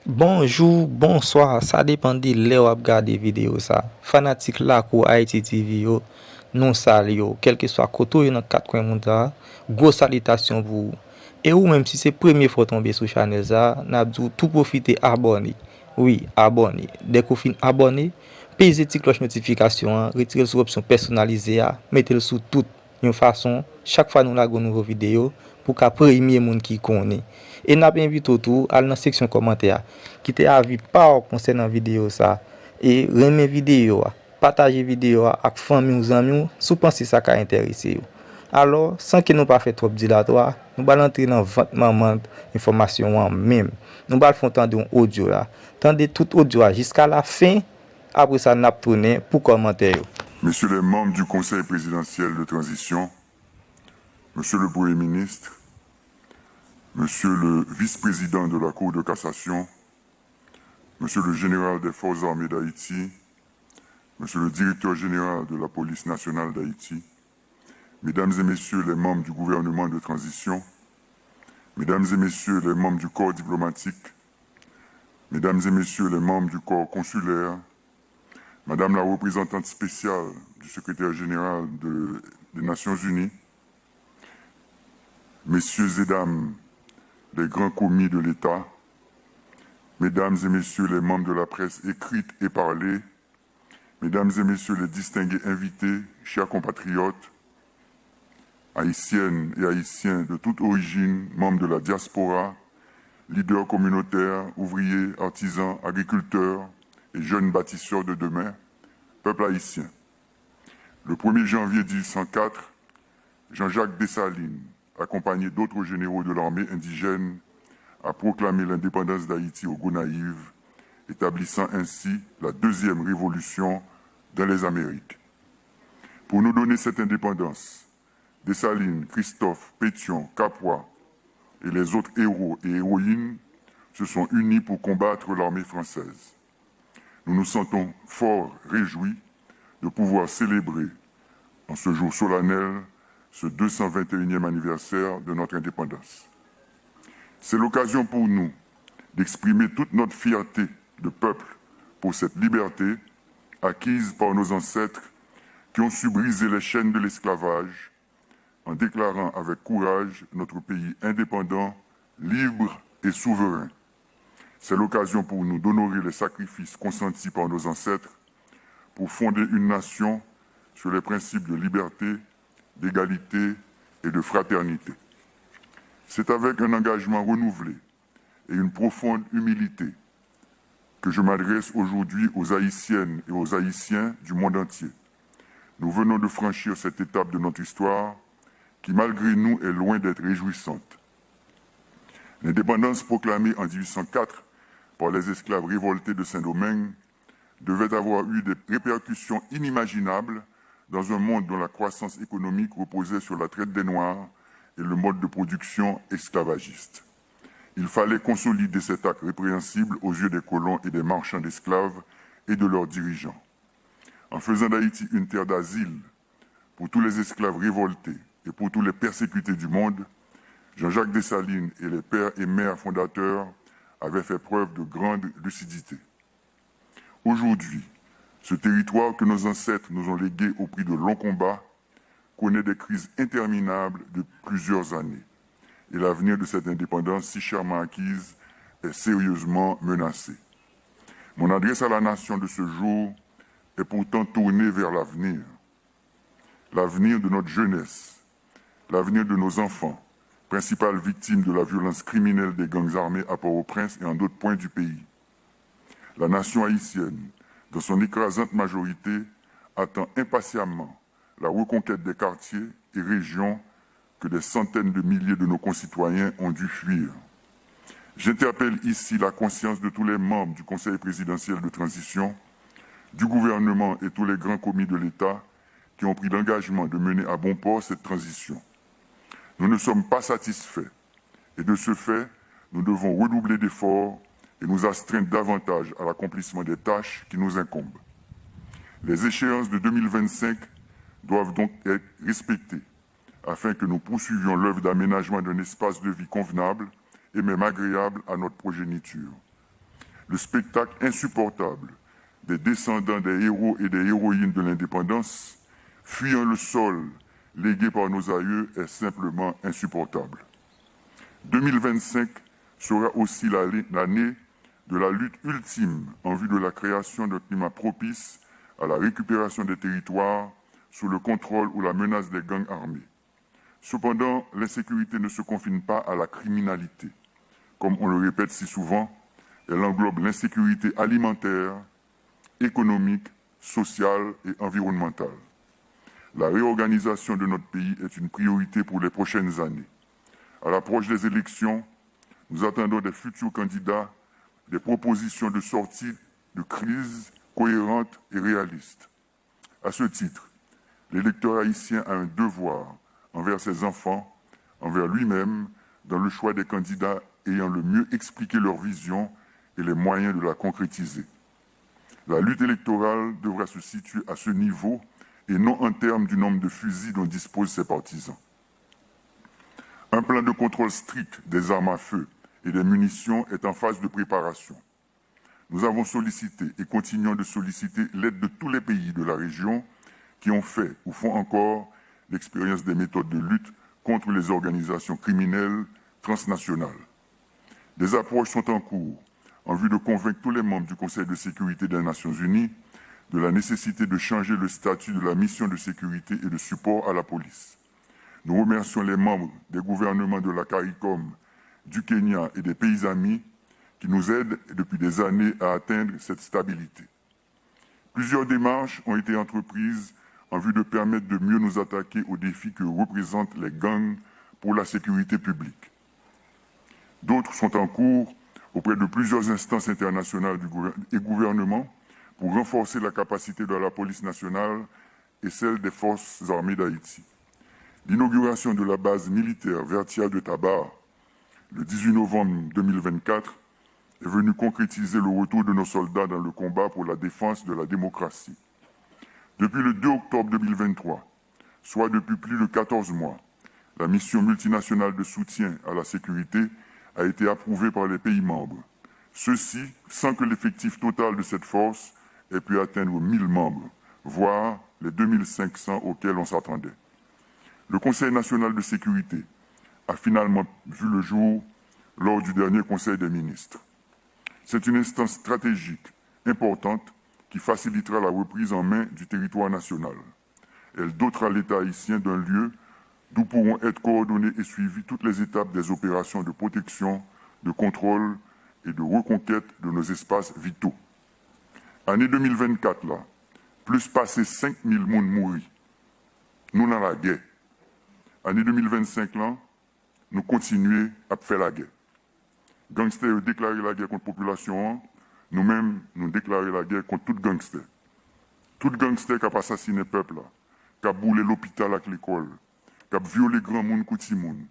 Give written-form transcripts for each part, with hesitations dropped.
Bonjour, bonsoir, ça dépend de l'heure à regarder vidéo ça. Fanatique là pour Haïti TV yo, non sal yo, quel que soit côté dans quatre coins monde là, grosse salutation pour vous. Et ou même si c'est première fois tomber sur channel ça, n'a dit tout profiter abonner. Oui, abonner. Dès qu'on fin abonner, pesez la cloche notification, retirez sur option personnalisée, mettez-le sous toute une façon, chaque fois nous la une nouvelle vidéo pour qu'à premier monde qui connaît. Et n'a invité tout à la section commentaire qui te avis par concernant vidéo ça et remet vidéo, partager vidéo avec famille ou amis si pensez ça ka intéressé. Alors, sans que nous pas fait trop dilatoire, nous allons entrer dans 20 moments d'information en même. Nous allons faire entendre un audio là. Tendez tout audio jusqu'à la fin. Après ça, nous tourner pour commenter. Messieurs les membres du Conseil présidentiel de transition, Monsieur le Premier ministre, Monsieur le vice-président de la Cour de cassation, Monsieur le général des Forces armées d'Haïti, Monsieur le directeur général de la police nationale d'Haïti, Mesdames et Messieurs les membres du gouvernement de transition, Mesdames et Messieurs les membres du corps diplomatique, Mesdames et Messieurs les membres du corps consulaire, Madame la représentante spéciale du secrétaire général des Nations Unies, Messieurs et Dames les grands commis de l'État, Mesdames et Messieurs les membres de la presse écrite et parlée, Mesdames et Messieurs les distingués invités, chers compatriotes, haïtiennes et haïtiens de toute origine, membres de la diaspora, leaders communautaires, ouvriers, artisans, agriculteurs et jeunes bâtisseurs de demain, peuple haïtien. Le 1er janvier 1804, Jean-Jacques Dessalines, accompagné d'autres généraux de l'armée indigène, a proclamé l'indépendance d'Haïti au Gonaïves, établissant ainsi la deuxième révolution dans les Amériques. Pour nous donner cette indépendance, Dessalines, Christophe, Pétion, Capois et les autres héros et héroïnes se sont unis pour combattre l'armée française. Nous nous sentons fort réjouis de pouvoir célébrer en ce jour solennel ce 221e anniversaire de notre indépendance. C'est l'occasion pour nous d'exprimer toute notre fierté de peuple pour cette liberté acquise par nos ancêtres qui ont su briser les chaînes de l'esclavage en déclarant avec courage notre pays indépendant, libre et souverain. C'est l'occasion pour nous d'honorer les sacrifices consentis par nos ancêtres pour fonder une nation sur les principes de liberté, d'égalité et de fraternité. C'est avec un engagement renouvelé et une profonde humilité que je m'adresse aujourd'hui aux Haïtiennes et aux Haïtiens du monde entier. Nous venons de franchir cette étape de notre histoire qui, malgré nous, est loin d'être réjouissante. L'indépendance proclamée en 1804 par les esclaves révoltés de Saint-Domingue devait avoir eu des répercussions inimaginables dans un monde dont la croissance économique reposait sur la traite des Noirs et le mode de production esclavagiste. Il fallait consolider cet acte répréhensible aux yeux des colons et des marchands d'esclaves et de leurs dirigeants. En faisant d'Haïti une terre d'asile pour tous les esclaves révoltés et pour tous les persécutés du monde, Jean-Jacques Dessalines et les pères et mères fondateurs avaient fait preuve de grande lucidité. Aujourd'hui, ce territoire que nos ancêtres nous ont légué au prix de longs combats connaît des crises interminables de plusieurs années. Et l'avenir de cette indépendance si chèrement acquise est sérieusement menacé. Mon adresse à la nation de ce jour est pourtant tournée vers l'avenir. L'avenir de notre jeunesse, l'avenir de nos enfants, principales victimes de la violence criminelle des gangs armés à Port-au-Prince et en d'autres points du pays. La nation haïtienne, dans son écrasante majorité, attend impatiemment la reconquête des quartiers et régions que des centaines de milliers de nos concitoyens ont dû fuir. J'interpelle ici la conscience de tous les membres du Conseil présidentiel de transition, du gouvernement et tous les grands commis de l'État qui ont pris l'engagement de mener à bon port cette transition. Nous ne sommes pas satisfaits et de ce fait, nous devons redoubler d'efforts et nous astreindre davantage à l'accomplissement des tâches qui nous incombent. Les échéances de 2025 doivent donc être respectées afin que nous poursuivions l'œuvre d'aménagement d'un espace de vie convenable et même agréable à notre progéniture. le spectacle insupportable des descendants des héros et des héroïnes de l'indépendance fuyant le sol légué par nos aïeux est simplement insupportable. 2025 sera aussi l'année de la lutte ultime en vue de la création d'un climat propice à la récupération des territoires sous le contrôle ou la menace des gangs armés. Cependant, l'insécurité ne se confine pas à la criminalité. Comme on le répète si souvent, elle englobe l'insécurité alimentaire, économique, sociale et environnementale. La réorganisation de notre pays est une priorité pour les prochaines années. À l'approche des élections, nous attendons des futurs candidats des propositions de sortie de crise cohérentes et réalistes. À ce titre, l'électeur haïtien a un devoir envers ses enfants, envers lui-même, dans le choix des candidats ayant le mieux expliqué leur vision et les moyens de la concrétiser. La lutte électorale devra se situer à ce niveau et non en termes du nombre de fusils dont disposent ses partisans. Un plan de contrôle strict des armes à feu et des munitions est en phase de préparation. Nous avons sollicité et continuons de solliciter l'aide de tous les pays de la région qui ont fait ou font encore l'expérience des méthodes de lutte contre les organisations criminelles transnationales. Des approches sont en cours en vue de convaincre tous les membres du Conseil de sécurité des Nations Unies de la nécessité de changer le statut de la mission de sécurité et de support à la police. Nous remercions les membres des gouvernements de la CARICOM, du Kenya et des pays amis qui nous aident depuis des années à atteindre cette stabilité. Plusieurs démarches ont été entreprises en vue de permettre de mieux nous attaquer aux défis que représentent les gangs pour la sécurité publique. D'autres sont en cours auprès de plusieurs instances internationales et gouvernements pour renforcer la capacité de la police nationale et celle des forces armées d'Haïti. L'inauguration de la base militaire Vertia de Tabar, le 18 novembre 2024, est venue concrétiser le retour de nos soldats dans le combat pour la défense de la démocratie. Depuis le 2 octobre 2023, soit depuis plus de 14 mois, la mission multinationale de soutien à la sécurité a été approuvée par les pays membres. Ceci sans que l'effectif total de cette force ait pu atteindre 1000 membres, voire les 2500 auxquels on s'attendait. Le Conseil national de sécurité a finalement vu le jour lors du dernier Conseil des ministres. C'est une instance stratégique importante qui facilitera la reprise en main du territoire national. Elle dotera l'État haïtien d'un lieu d'où pourront être coordonnées et suivies toutes les étapes des opérations de protection, de contrôle et de reconquête de nos espaces vitaux. Année 2024, là, plus passé 5000 monde mourir. Nous dans la guerre. Année 2025, là, nous continuons à faire la guerre. Gangsters ont déclaré la guerre contre la population, nous-mêmes, nous déclarons la guerre contre tout gangster. Tout gangster qui a assassiné le peuple, qui a boulé l'hôpital avec l'école, qui a violé grand monde, petit monde,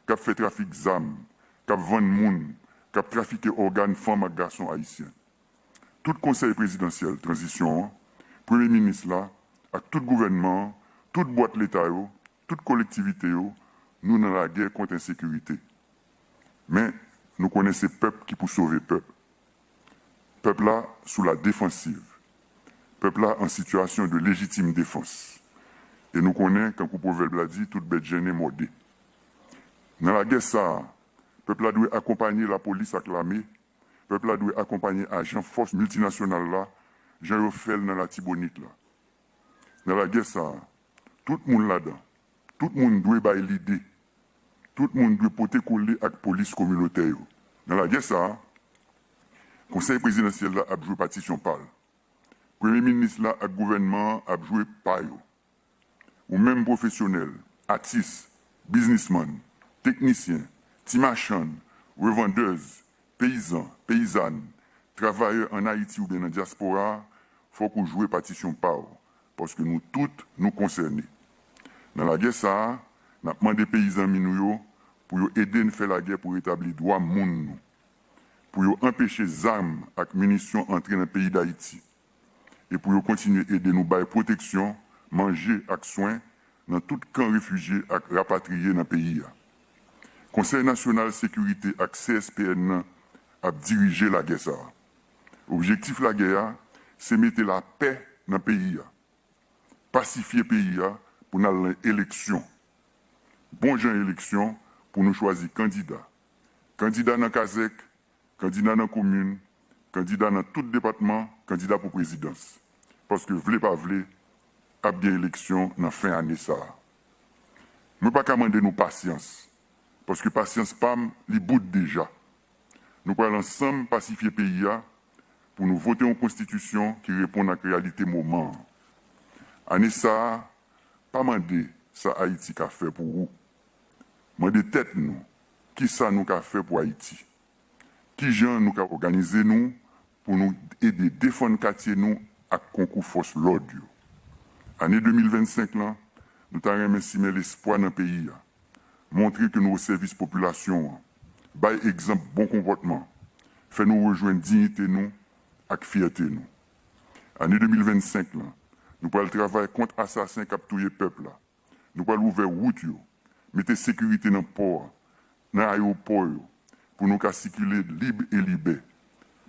qui a fait trafic d'armes, qui a vendu monde, qui a trafiqué organes femmes et garçons haïtiens. Tout conseil présidentiel, transition, premier ministre là, avec tout gouvernement, toute boîte l'État, toute collectivité, nous dans la guerre contre l'insécurité. Mais nous connaissons le peuple qui pour sauver le peuple. Peuple là sous la défensive. Peuple là en situation de légitime défense. Et nous connaissons, quand le proverbe l'a dit, toute bête gênée mordée. Dans la guerre, ça, peuple là doit accompagner la police avec l'armée. Peuple là doit accompagner agents force multinationale là, Jean Yofel dans la Tibonite là. Dans la guerre, ça, tout le monde là-dedans, tout le monde doit bailler l'idée. Tout le monde doit porter coller avec la police communautaire. Dans la guerre, ça, le conseil présidentiel là a joué partition par. Le premier ministre là, le gouvernement a joué par. Ou même professionnels, artistes, businessmen, techniciens, timachan, revendeuses, paysans, paysannes, travailleurs en Haïti ou bien en diaspora, il faut qu'on joue partition par. Parce que nous toutes nous concernons. Dans la guerre, ça, nous avons demandé aux paysans minouyo pour aider à faire la guerre pour établir le droit monde, pour empêcher les armes et munitions d'entrer dans le pays d'Haïti et pour continuer à aider nous à protection, manger et soins dans tout camp réfugié et rapatrié dans le pays. Conseil national de sécurité et CSPN a dirigé la guerre. Objectif la guerre, c'est mettre la paix dans le pays, pacifier le pays pour aller à l'élection. Bon gens élection pour nous choisir candidats. Candidats dans Kazek, candidats dans la commune, candidats dans tout département, candidats pour présidence. Parce que vle pas vle, a bien élection dans fin année ça. Je ne peux pas demander nous patience. Parce que patience PAM, li bout déjà. Nous allons ensemble pacifier le pays pour nous voter une constitution qui répond à la réalité moment. Année ça, pas demander ça Haïti qu'a fait pour vous. Demander tête nous, qui ça nous qu'a fait pour Haïti. Qui gens nous qu'a organisé nous pour nous aider à défendre quartier nous à concours force l'ordre. Année 2025 là, nous avons estimé l'espoir dans le pays. Montrer que nous au service population, by exemple bon comportement, fait nous rejoindre dignité nous avec fierté nous. Année 2025 là, nous allons travailler contre assassins capturés peuple là. Nous allons ouvrir route yo, mettre sécurité dans le port, dans l'aéroport pour nous circuler libre et libre.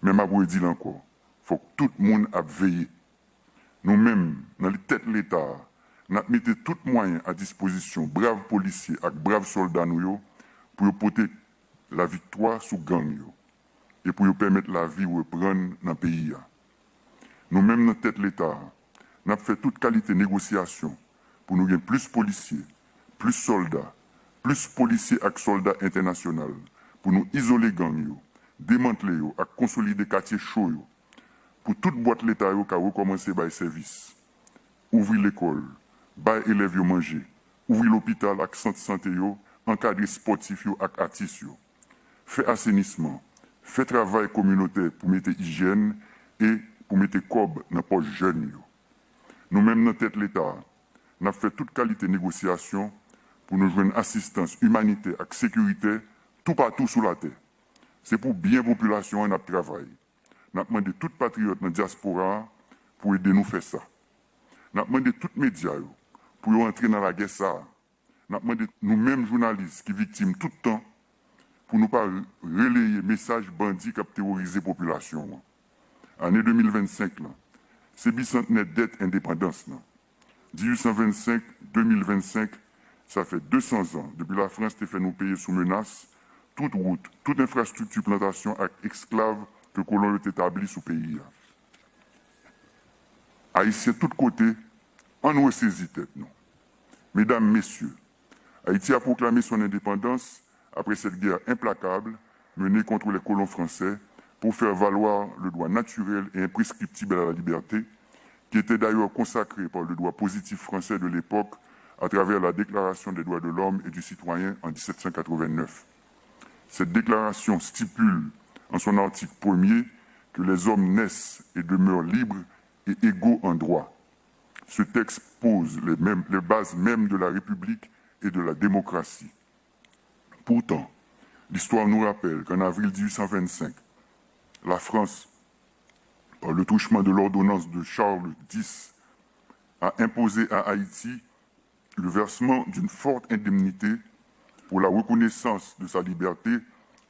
Mais je vous dis encore, il faut que tout le monde a veillé. Nous-mêmes, dans les têtes de l'État, nous mettons tous les moyens à disposition, braves policiers et braves soldats nous, pour porter la victoire sous gang et pour permettre la vie de reprendre dans le pays. Nous-mêmes, dans la tête de l'État, nous avons fait toute qualité de négociation pour nous gagner plus de policiers, plus de soldats, plus de policiers et soldats internationaux, pour nous isoler gang, démanteler et consolider les quartiers chauds. Pour toute boîte l'État qui a recommencé par service, ouvrir l'école, bailler élèves manger, ouvrir l'hôpital avec centre santé, encadrer sportif avec artistes, faire assainissement, faire travail communautaire pour mettre hygiène et pour mettre cob dans les poches jeunes. Nous-mêmes, dans la tête de l'État, nous avons fait toute qualité de négociation pour nous joindre assistance humanitaire et sécurité tout partout sur la terre. C'est pour bien la population et notre travail. Nous avons demandé tous les patriotes dans la diaspora pour aider nous à faire ça. Nous avons demandé tous les médias pour entrer dans la guerre. Nous avons demandé nous-mêmes journalistes qui sont victimes tout le temps pour ne pas relayer messages bandits qui ont terrorisé la population. Année 2025, c'est bicentenaire dette indépendance. 1825-2025, ça fait 200 ans depuis la France qui fait nous payer sous menace toute route, toute infrastructure plantation avec esclaves que les colons ont établi sous le pays. Haïtiens de tous côtés, on nous saisit tête. Mesdames, Messieurs, Haïti a proclamé son indépendance après cette guerre implacable menée contre les colons français pour faire valoir le droit naturel et imprescriptible à la liberté, qui était d'ailleurs consacré par le droit positif français de l'époque à travers la Déclaration des droits de l'homme et du citoyen en 1789. Cette déclaration stipule en son article 1er que les hommes naissent et demeurent libres et égaux en droit. Ce texte pose les bases mêmes de la République et de la démocratie. Pourtant, l'histoire nous rappelle qu'en avril 1825, la France, par le truchement de l'ordonnance de Charles X, a imposé à Haïti le versement d'une forte indemnité pour la reconnaissance de sa liberté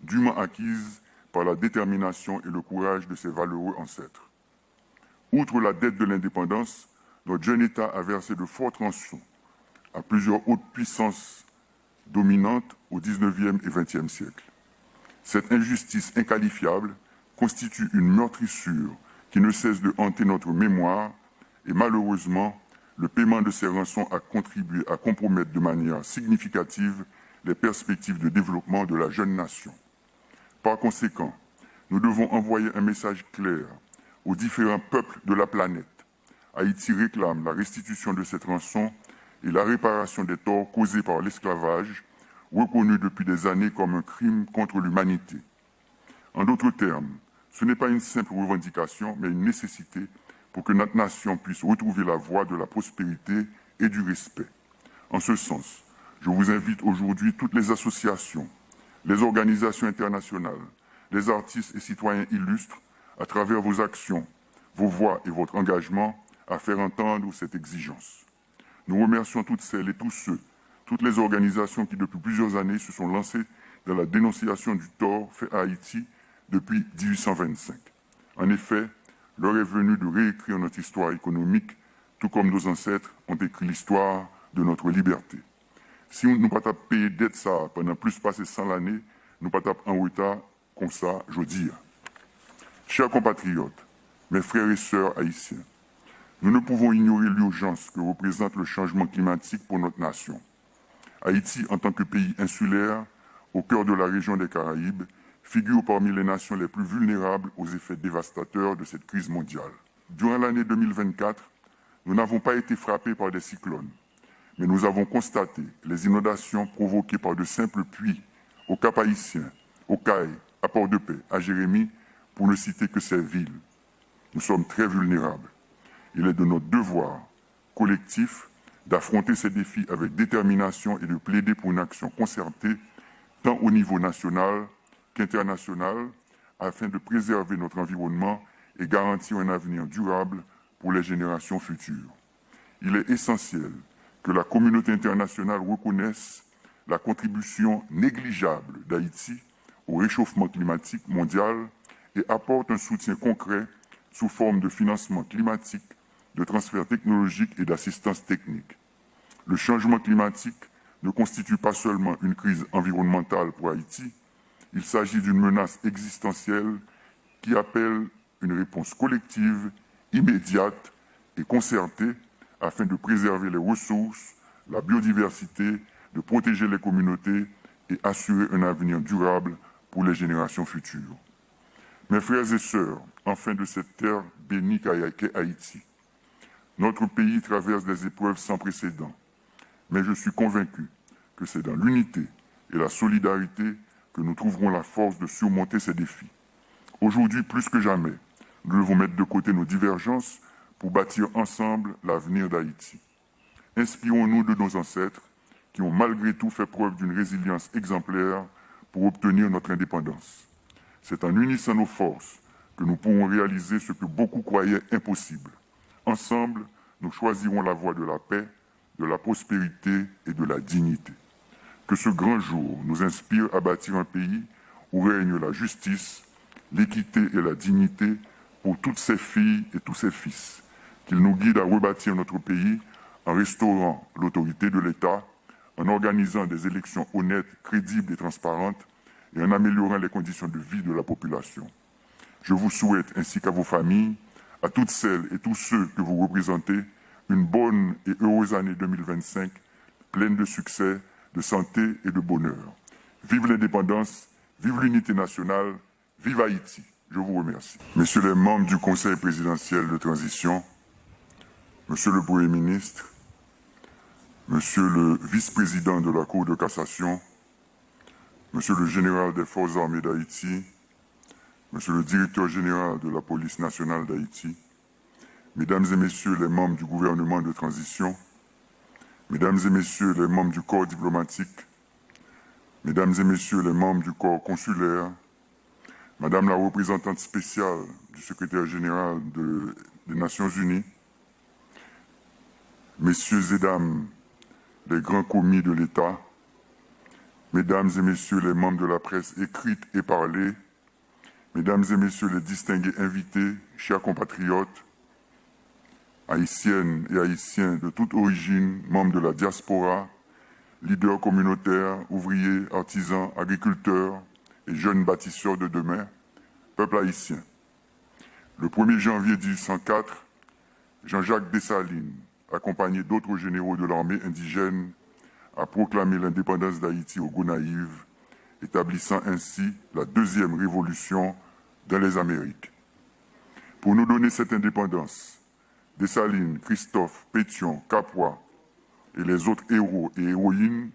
dûment acquise par la détermination et le courage de ses valeureux ancêtres. Outre la dette de l'indépendance, notre jeune État a versé de fortes rançons à plusieurs hautes puissances dominantes au XIXe et XXe siècle. Cette injustice inqualifiable constitue une meurtrissure qui ne cesse de hanter notre mémoire et malheureusement, le paiement de ces rançons a contribué à compromettre de manière significative les perspectives de développement de la jeune nation. Par conséquent, nous devons envoyer un message clair aux différents peuples de la planète. Haïti réclame la restitution de cette rançon et la réparation des torts causés par l'esclavage, reconnu depuis des années comme un crime contre l'humanité. En d'autres termes, ce n'est pas une simple revendication, mais une nécessité pour que notre nation puisse retrouver la voie de la prospérité et du respect. En ce sens, je vous invite aujourd'hui toutes les associations, les organisations internationales, les artistes et citoyens illustres, à travers vos actions, vos voix et votre engagement, à faire entendre cette exigence. Nous remercions toutes celles et tous ceux, toutes les organisations qui depuis plusieurs années se sont lancées dans la dénonciation du tort fait à Haïti depuis 1825. En effet, l'heure est venue de réécrire notre histoire économique, tout comme nos ancêtres ont écrit l'histoire de notre liberté. Si nous ne pas payer dette ça pendant plus passé 100 l'année, nous pas en retard comme ça, je dis. Chers compatriotes, mes frères et sœurs haïtiens, nous ne pouvons ignorer l'urgence que représente le changement climatique pour notre nation. Haïti, en tant que pays insulaire, au cœur de la région des Caraïbes, figure parmi les nations les plus vulnérables aux effets dévastateurs de cette crise mondiale. Durant l'année 2024, nous n'avons pas été frappés par des cyclones, mais nous avons constaté les inondations provoquées par de simples pluies au Cap Haïtien, au Caille, à Port-de-Paix, à Jérémie, pour ne citer que ces villes. Nous sommes très vulnérables. Il est de notre devoir collectif d'affronter ces défis avec détermination et de plaider pour une action concertée, tant au niveau national qu'international, afin de préserver notre environnement et garantir un avenir durable pour les générations futures. Il est essentiel que la communauté internationale reconnaisse la contribution négligeable d'Haïti au réchauffement climatique mondial et apporte un soutien concret sous forme de financement climatique, de transfert technologique et d'assistance technique. Le changement climatique ne constitue pas seulement une crise environnementale pour Haïti, il s'agit d'une menace existentielle qui appelle une réponse collective, immédiate et concertée afin de préserver les ressources, la biodiversité, de protéger les communautés et assurer un avenir durable pour les générations futures. Mes frères et sœurs, enfin de cette terre bénie qu'est Haïti, notre pays traverse des épreuves sans précédent, mais je suis convaincu que c'est dans l'unité et la solidarité que nous trouverons la force de surmonter ces défis. Aujourd'hui, plus que jamais, nous devons mettre de côté nos divergences pour bâtir ensemble l'avenir d'Haïti. Inspirons-nous de nos ancêtres qui ont malgré tout fait preuve d'une résilience exemplaire pour obtenir notre indépendance. C'est en unissant nos forces que nous pourrons réaliser ce que beaucoup croyaient impossible. Ensemble, nous choisirons la voie de la paix, de la prospérité et de la dignité. Que ce grand jour nous inspire à bâtir un pays où règne la justice, l'équité et la dignité pour toutes ses filles et tous ses fils. Qu'il nous guide à rebâtir notre pays en restaurant l'autorité de l'État, en organisant des élections honnêtes, crédibles et transparentes et en améliorant les conditions de vie de la population. Je vous souhaite, ainsi qu'à vos familles, à toutes celles et tous ceux que vous représentez, une bonne et heureuse année 2025, pleine de succès, de santé et de bonheur. Vive l'indépendance, vive l'unité nationale, vive Haïti. Je vous remercie. Messieurs les membres du Conseil présidentiel de transition, Monsieur le Premier ministre, Monsieur le vice-président de la Cour de cassation, Monsieur le général des Forces armées d'Haïti, Monsieur le directeur général de la police nationale d'Haïti, Mesdames et Messieurs les membres du gouvernement de transition, Mesdames et Messieurs les membres du corps diplomatique, Mesdames et Messieurs les membres du corps consulaire, Madame la représentante spéciale du secrétaire général des Nations Unies, Messieurs et Dames les grands commis de l'État, Mesdames et Messieurs les membres de la presse écrite et parlée, Mesdames et Messieurs les distingués invités, chers compatriotes, haïtiennes et haïtiens de toute origine, membres de la diaspora, leaders communautaires, ouvriers, artisans, agriculteurs et jeunes bâtisseurs de demain, peuple haïtien. Le 1er janvier 1804, Jean-Jacques Dessalines, accompagné d'autres généraux de l'armée indigène, a proclamé l'indépendance d'Haïti aux Gonaïves, établissant ainsi la deuxième révolution dans les Amériques. Pour nous donner cette indépendance, Dessalines, Christophe, Pétion, Capois et les autres héros et héroïnes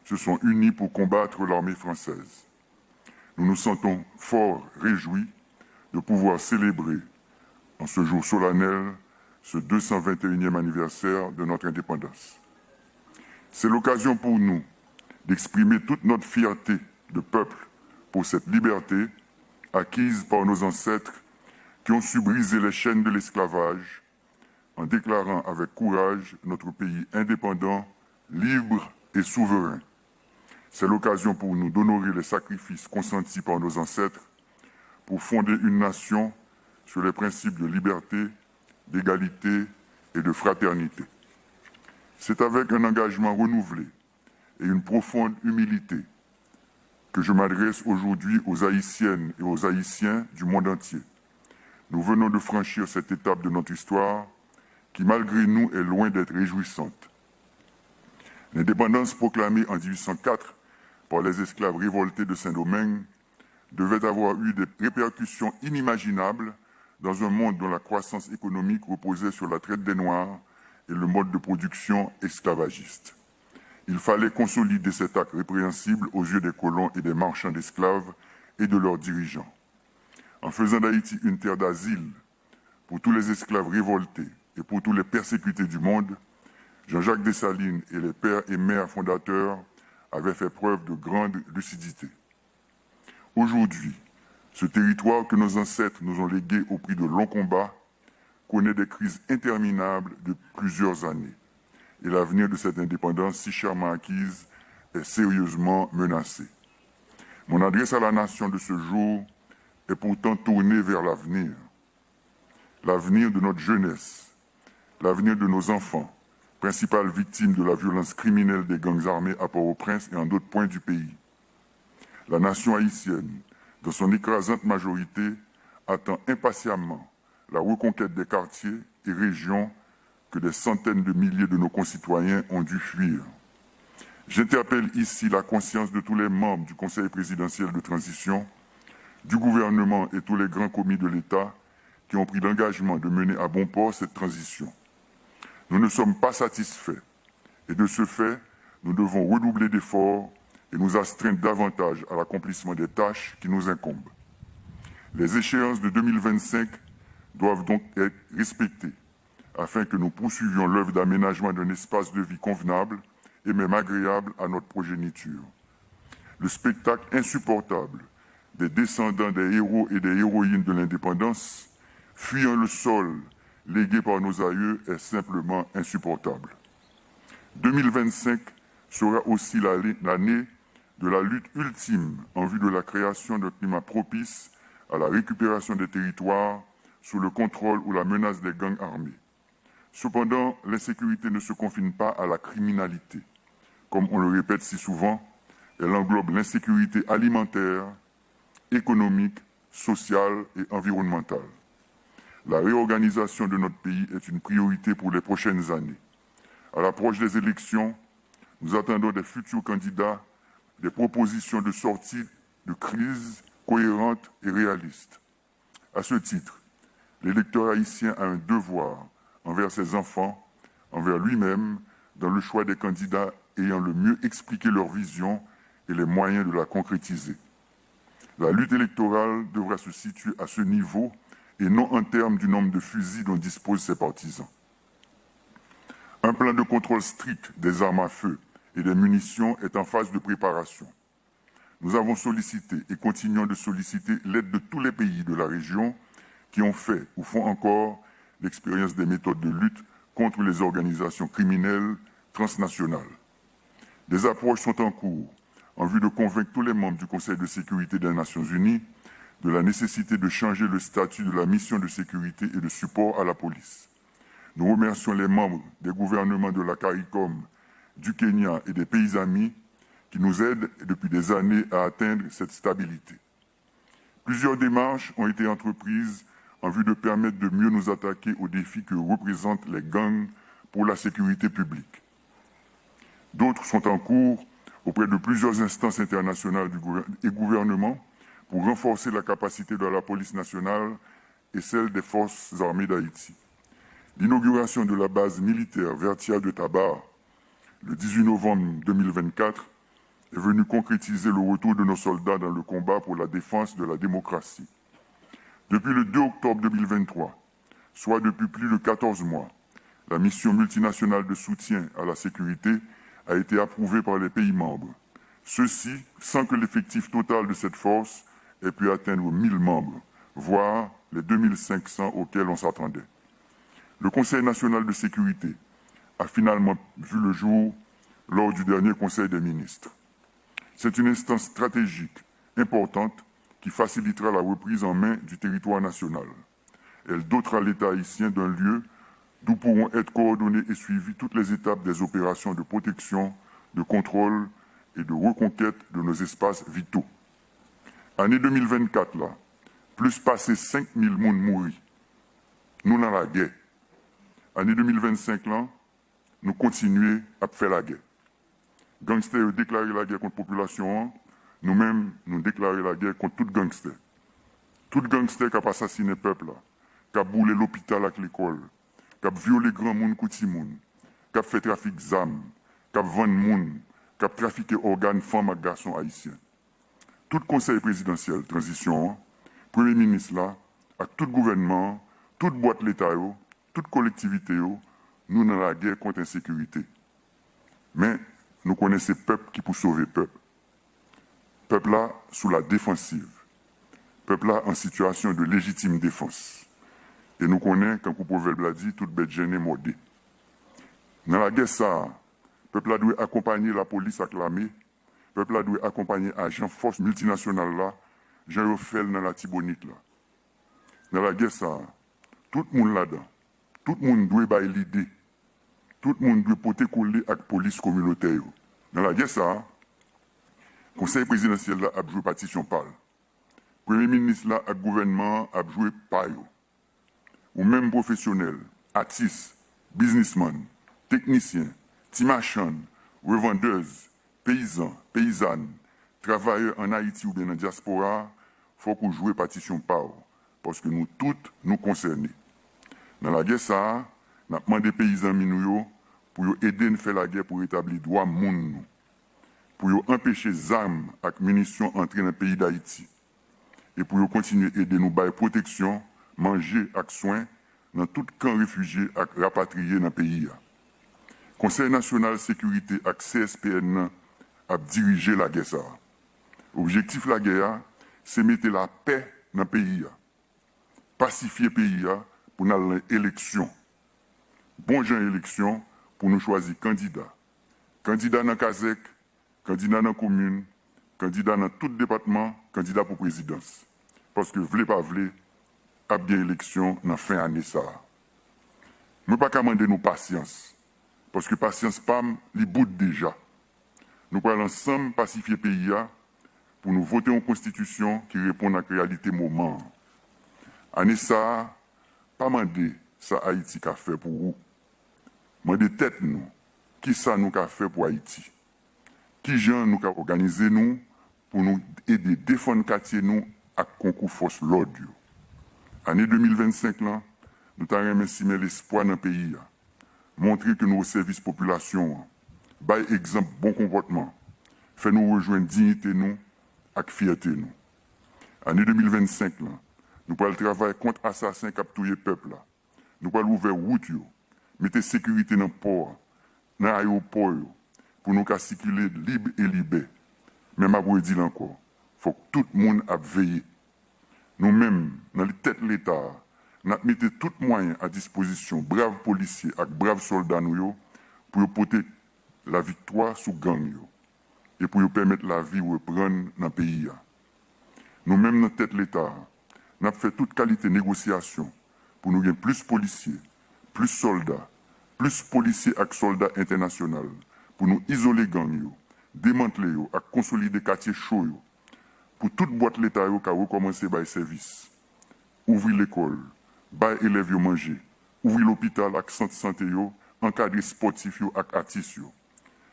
se sont unis pour combattre l'armée française. Nous nous sentons fort réjouis de pouvoir célébrer en ce jour solennel ce 221e anniversaire de notre indépendance. C'est l'occasion pour nous d'exprimer toute notre fierté de peuple pour cette liberté acquise par nos ancêtres qui ont su briser les chaînes de l'esclavage en déclarant avec courage notre pays indépendant, libre et souverain. C'est l'occasion pour nous d'honorer les sacrifices consentis par nos ancêtres pour fonder une nation sur les principes de liberté, d'égalité et de fraternité. C'est avec un engagement renouvelé et une profonde humilité que je m'adresse aujourd'hui aux Haïtiennes et aux Haïtiens du monde entier. Nous venons de franchir cette étape de notre histoire qui, malgré nous, est loin d'être réjouissante. L'indépendance proclamée en 1804 par les esclaves révoltés de Saint-Domingue devait avoir eu des répercussions inimaginables dans un monde dont la croissance économique reposait sur la traite des Noirs et le mode de production esclavagiste. Il fallait consolider cet acte répréhensible aux yeux des colons et des marchands d'esclaves et de leurs dirigeants. En faisant d'Haïti une terre d'asile pour tous les esclaves révoltés et pour tous les persécutés du monde, Jean-Jacques Dessalines et les pères et mères fondateurs avaient fait preuve de grande lucidité. Aujourd'hui, ce territoire que nos ancêtres nous ont légué au prix de longs combats connaît des crises interminables de plusieurs années. Et l'avenir de cette indépendance si chèrement acquise est sérieusement menacé. Mon adresse à la nation de ce jour est pourtant tournée vers l'avenir. L'avenir de notre jeunesse, l'avenir de nos enfants, principales victimes de la violence criminelle des gangs armés à Port-au-Prince et en d'autres points du pays. La nation haïtienne, dans son écrasante majorité, attend impatiemment la reconquête des quartiers et régions que des centaines de milliers de nos concitoyens ont dû fuir. J'interpelle ici la conscience de tous les membres du Conseil présidentiel de transition, du gouvernement et tous les grands commis de l'État qui ont pris l'engagement de mener à bon port cette transition. Nous ne sommes pas satisfaits et de ce fait, nous devons redoubler d'efforts et nous astreindre davantage à l'accomplissement des tâches qui nous incombent. Les échéances de 2025 doivent donc être respectées afin que nous poursuivions l'œuvre d'aménagement d'un espace de vie convenable et même agréable à notre progéniture. Le spectacle insupportable des descendants des héros et des héroïnes de l'indépendance, fuyant le sol légué par nos aïeux, est simplement insupportable. 2025 sera aussi l'année de la lutte ultime en vue de la création d'un climat propice à la récupération des territoires sous le contrôle ou la menace des gangs armés. Cependant, l'insécurité ne se confine pas à la criminalité. Comme on le répète si souvent, elle englobe l'insécurité alimentaire, économique, sociale et environnementale. La réorganisation de notre pays est une priorité pour les prochaines années. À l'approche des élections, nous attendons des futurs candidats des propositions de sortie de crise cohérentes et réalistes. À ce titre, l'électeur haïtien a un devoir envers ses enfants, envers lui-même, dans le choix des candidats ayant le mieux expliqué leur vision et les moyens de la concrétiser. La lutte électorale devra se situer à ce niveau et non en termes du nombre de fusils dont disposent ses partisans. Un plan de contrôle strict des armes à feu et des munitions est en phase de préparation. Nous avons sollicité et continuons de solliciter l'aide de tous les pays de la région qui ont fait ou font encore l'expérience des méthodes de lutte contre les organisations criminelles transnationales. Des approches sont en cours en vue de convaincre tous les membres du Conseil de sécurité des Nations Unies de la nécessité de changer le statut de la mission de sécurité et de support à la police. Nous remercions les membres des gouvernements de la CARICOM, du Kenya et des pays amis qui nous aident depuis des années à atteindre cette stabilité. Plusieurs démarches ont été entreprises en vue de permettre de mieux nous attaquer aux défis que représentent les gangs pour la sécurité publique. D'autres sont en cours auprès de plusieurs instances internationales et gouvernements pour renforcer la capacité de la police nationale et celle des forces armées d'Haïti. L'inauguration de la base militaire Vertia de Tabar, le 18 novembre 2024, est venue concrétiser le retour de nos soldats dans le combat pour la défense de la démocratie. Depuis le 2 octobre 2023, soit depuis plus de 14 mois, la mission multinationale de soutien à la sécurité a été approuvée par les pays membres. Ceci sans que l'effectif total de cette force ait pu atteindre 1000 membres, voire les 2500 auxquels on s'attendait. Le Conseil national de sécurité a finalement vu le jour lors du dernier Conseil des ministres. C'est une instance stratégique importante qui facilitera la reprise en main du territoire national. Elle dotera l'État haïtien d'un lieu d'où pourront être coordonnées et suivies toutes les étapes des opérations de protection, de contrôle et de reconquête de nos espaces vitaux. Année 2024, là, plus passé 5000 personnes mourir. Nous dans la guerre. Année 2025, là, nous continuons à faire la guerre. Gangsters ont déclaré la guerre contre la population, nous-mêmes, nous déclarons la guerre contre tout gangster. Tout gangster qui a assassiné le peuple, qui a boulé l'hôpital avec l'école, qui a violé grand monde, petit monde, qui a fait trafic d'armes, qui a vendu monde, qui a trafiqué organes, femmes et garçons haïtiens. Tout conseil présidentiel, transition, premier ministre là, avec tout gouvernement, toute boîte l'État, toute collectivité, nous dans la guerre contre l'insécurité. Mais nous connaissons le peuple qui peut sauver le peuple. Peuple là sous la défensive. Peuple là en situation de légitime défense. Et nous connaissons, quand le proverbe l'a dit, toute bête gênée mordée. Dans la guerre, ça, peuple là doit accompagner la police avec l'armée. Peuple là doit accompagner agents force multinationales là, Jean Rofel dans la Tibonite là. Dans la guerre, ça, tout le monde là-dedans, tout le monde doit avoir l'idée. Tout le monde doit porter coller avec la police communautaire. Dans la guerre, ça, le conseil présidentiel là, a joué partition parle. Le premier ministre là, le gouvernement a joué payo. Ou même professionnels, artistes, businessmen, techniciens, timachan, revendeuses, paysans, paysannes, travailleurs en Haïti ou bien en diaspora, il faut qu'on joue partition payo. Parce que nous toutes nous concernés. Dans la guerre, ça, nous avons demandé aux paysans minouyo pour aider à faire la guerre pour établir le droit monde, pour empêcher les armes et munitions d'entrer dans le pays d'Haïti et pour continuer à aider nous à protection, manger et soins dans tout camp réfugié et rapatrié dans le pays. Le Conseil national de sécurité et CSPN a dirigé la guerre. L'objectif de la guerre, c'est mettre la paix dans le pays, pacifier le pays pour nous l'élection. Bon genre élection pour nous choisir candidats. Candidats dans Kazek, candidats dans la commune, candidats dans tout département, candidats pour présidence. Parce que, vle pas vle, a bien élection dans la fin d'année. Je ne peux pas demander nous patience. Parce que patience, PAM, les bout déjà. Nous allons ensemble pacifier le pays pour nous voter une constitution qui répond à la réalité moment. Année ça, pas demander ça Haïti qu'a fait pour vous. Demander tête nous, qui ça nous qu'a fait pour Haïti. Qui gens nous qu'a organisé nous pour nous aider à défendre quartier nous à concours force l'ordre. Année 2025 là, nous avons estimé l'espoir dans le pays. Montrer que nos services population, by exemple bon comportement, fait nous rejoindre dignité nous avec fierté nous. Année 2025 là, nous allons travailler contre assassins qui tué le peuple. Nous allons ouvrir route, mettre sécurité dans le port, dans l'aéroport, pour nous circuler libre et libre. Même après dire encore, il faut que tout le monde a veillé. Nous-mêmes, dans les têtes de l'État, nous mettons tous les moyens à disposition, braves policiers et braves soldats, pour porter la victoire sous gang et pour permettre la vie de reprendre dans le pays. Nous-mêmes, dans la tête de l'État, nous avons fait toute qualité de négociation pour nous gagner plus de policiers, plus de soldats, plus de policiers et soldats internationaux, pour nous isoler les gangs, démanteler et consolider les quartiers chauds, pour toute boîte l'État qui a recommencé par service. Ouvrir l'école, bailler élèves manger, ouvrir l'hôpital avec centre santé, encadrer sportifs et artistes,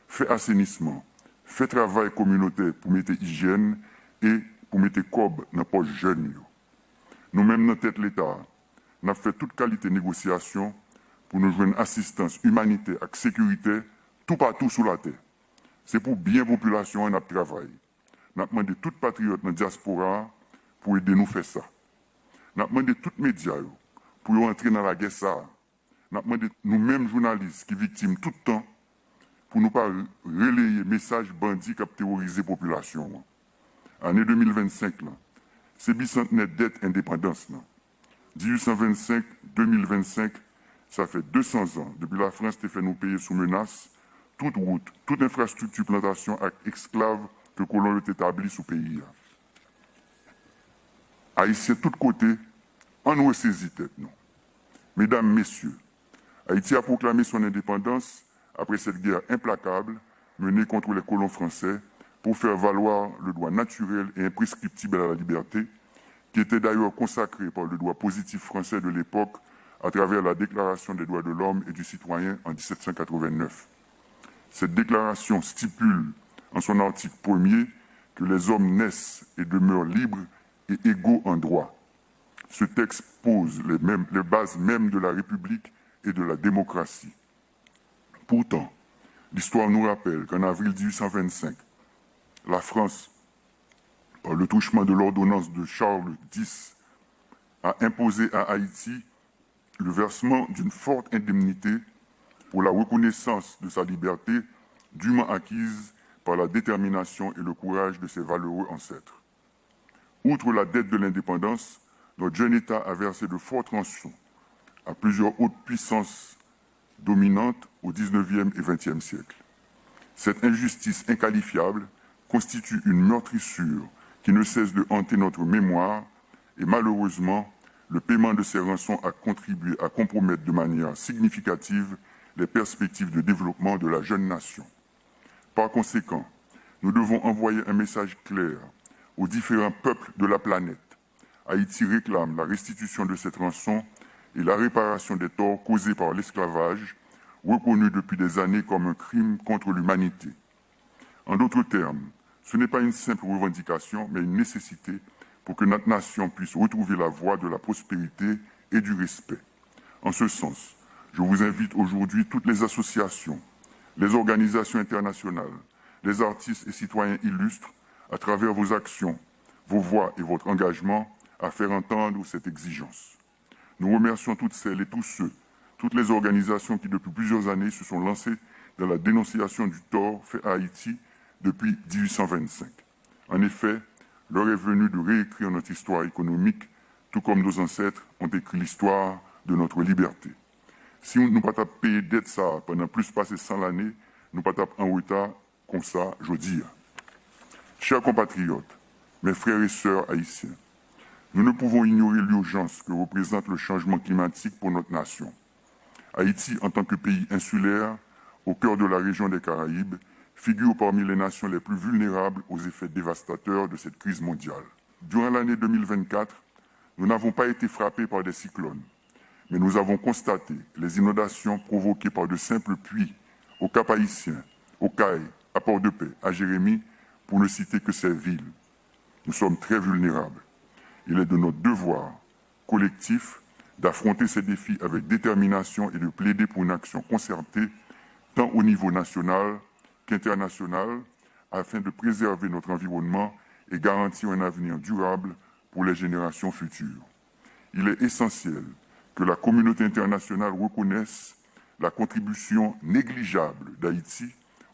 faire assainissement, faire travail communautaire pour mettre hygiène et pour mettre cob dans les poches jeunes. Nous-mêmes, dans la tête de l'État, nous avons fait toute qualité de négociation pour nous joindre assistance humanitaire et sécurité tout partout sur la terre. C'est pour bien la population et notre travail. Nous avons demandé tous les patriotes dans la diaspora pour aider nous à faire ça. Nous avons demandé tous les médias pour entrer dans la guerre. Nous avons demandé nous-mêmes journalistes qui sont victimes tout le temps pour ne pas relayer les messages bandits qui ont terrorisé la population. Année 2025, c'est bicentenaire dette indépendance. 1825-2025, ça fait 200 ans depuis la France qui fait nous payer sous menace toute route, toute infrastructure plantation avec esclaves que les colons ont établi sous le pays. Haïtiens de tous côtés On nous saisit tête, non. Mesdames, Messieurs, Haïti a proclamé son indépendance après cette guerre implacable menée contre les colons français pour faire valoir le droit naturel et imprescriptible à la liberté, qui était d'ailleurs consacré par le droit positif français de l'époque à travers la Déclaration des droits de l'homme et du citoyen en 1789. Cette déclaration stipule en son article 1er que les hommes naissent et demeurent libres et égaux en droit. Ce texte pose les bases mêmes de la République et de la démocratie. Pourtant, l'histoire nous rappelle qu'en avril 1825, la France, par le truchement de l'ordonnance de Charles X, a imposé à Haïti le versement d'une forte indemnité pour la reconnaissance de sa liberté dûment acquise par la détermination et le courage de ses valeureux ancêtres. Outre la dette de l'indépendance, notre jeune État a versé de fortes rançons à plusieurs hautes puissances dominantes au XIXe et XXe siècle. Cette injustice inqualifiable constitue une meurtrissure qui ne cesse de hanter notre mémoire et malheureusement, le paiement de ces rançons a contribué à compromettre de manière significative les perspectives de développement de la jeune nation. Par conséquent, nous devons envoyer un message clair aux différents peuples de la planète. Haïti réclame la restitution de cette rançon et la réparation des torts causés par l'esclavage, reconnu depuis des années comme un crime contre l'humanité. En d'autres termes, ce n'est pas une simple revendication, mais une nécessité pour que notre nation puisse retrouver la voie de la prospérité et du respect. En ce sens, je vous invite aujourd'hui toutes les associations, les organisations internationales, les artistes et citoyens illustres, à travers vos actions, vos voix et votre engagement, à faire entendre cette exigence. Nous remercions toutes celles et tous ceux, toutes les organisations qui depuis plusieurs années se sont lancées dans la dénonciation du tort fait à Haïti depuis 1825. En effet, l'heure est venue de réécrire notre histoire économique, tout comme nos ancêtres ont écrit l'histoire de notre liberté. Si nous ne pas payer dette ça pendant plus passé 100 l'année, nous pas en retard comme ça, je dis. Chers compatriotes, mes frères et sœurs haïtiens, nous ne pouvons ignorer l'urgence que représente le changement climatique pour notre nation. Haïti, en tant que pays insulaire, au cœur de la région des Caraïbes, figure parmi les nations les plus vulnérables aux effets dévastateurs de cette crise mondiale. Durant l'année 2024, nous n'avons pas été frappés par des cyclones, mais nous avons constaté les inondations provoquées par de simples pluies au Cap-Haïtien, au Caille, à Port-de-Paix, à Jérémie, pour ne citer que ces villes. Nous sommes très vulnérables. Il est de notre devoir collectif d'affronter ces défis avec détermination et de plaider pour une action concertée, tant au niveau national qu'international, afin de préserver notre environnement et garantir un avenir durable pour les générations futures. Il est essentiel que la communauté internationale reconnaisse la contribution négligeable d'Haïti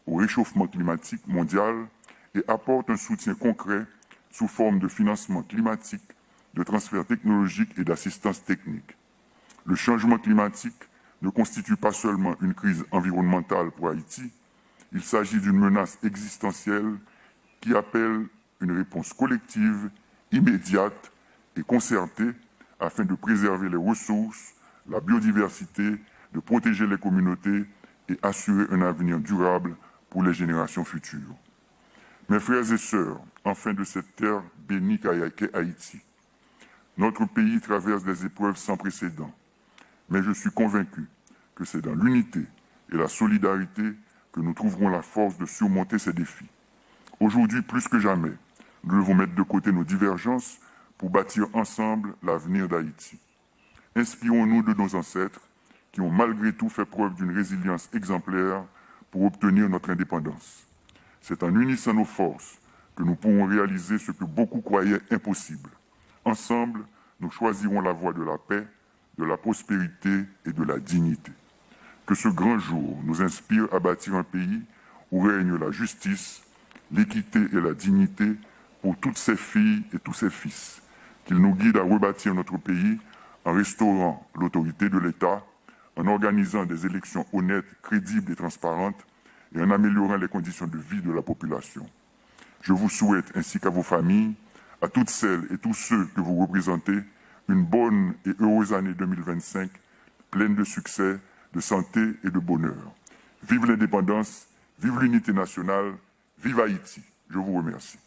au réchauffement climatique mondial et apporte un soutien concret sous forme de financement climatique, de transfert technologique et d'assistance technique. Le changement climatique ne constitue pas seulement une crise environnementale pour Haïti, il s'agit d'une menace existentielle qui appelle une réponse collective, immédiate et concertée afin de préserver les ressources, la biodiversité, de protéger les communautés et assurer un avenir durable pour les générations futures. Mes frères et sœurs, enfin de cette terre bénie qu'est Haïti, notre pays traverse des épreuves sans précédent, mais je suis convaincu que c'est dans l'unité et la solidarité que nous trouverons la force de surmonter ces défis. Aujourd'hui, plus que jamais, nous devons mettre de côté nos divergences pour bâtir ensemble l'avenir d'Haïti. Inspirons-nous de nos ancêtres qui ont malgré tout fait preuve d'une résilience exemplaire pour obtenir notre indépendance. C'est en unissant nos forces que nous pourrons réaliser ce que beaucoup croyaient impossible. Ensemble, nous choisirons la voie de la paix, de la prospérité et de la dignité. Que ce grand jour nous inspire à bâtir un pays où règne la justice, l'équité et la dignité pour toutes ses filles et tous ses fils. Qu'il nous guide à rebâtir notre pays en restaurant l'autorité de l'État, en organisant des élections honnêtes, crédibles et transparentes et en améliorant les conditions de vie de la population. Je vous souhaite, ainsi qu'à vos familles, à toutes celles et tous ceux que vous représentez, une bonne et heureuse année 2025, pleine de succès, de santé et de bonheur. Vive l'indépendance, vive l'unité nationale, vive Haïti. Je vous remercie.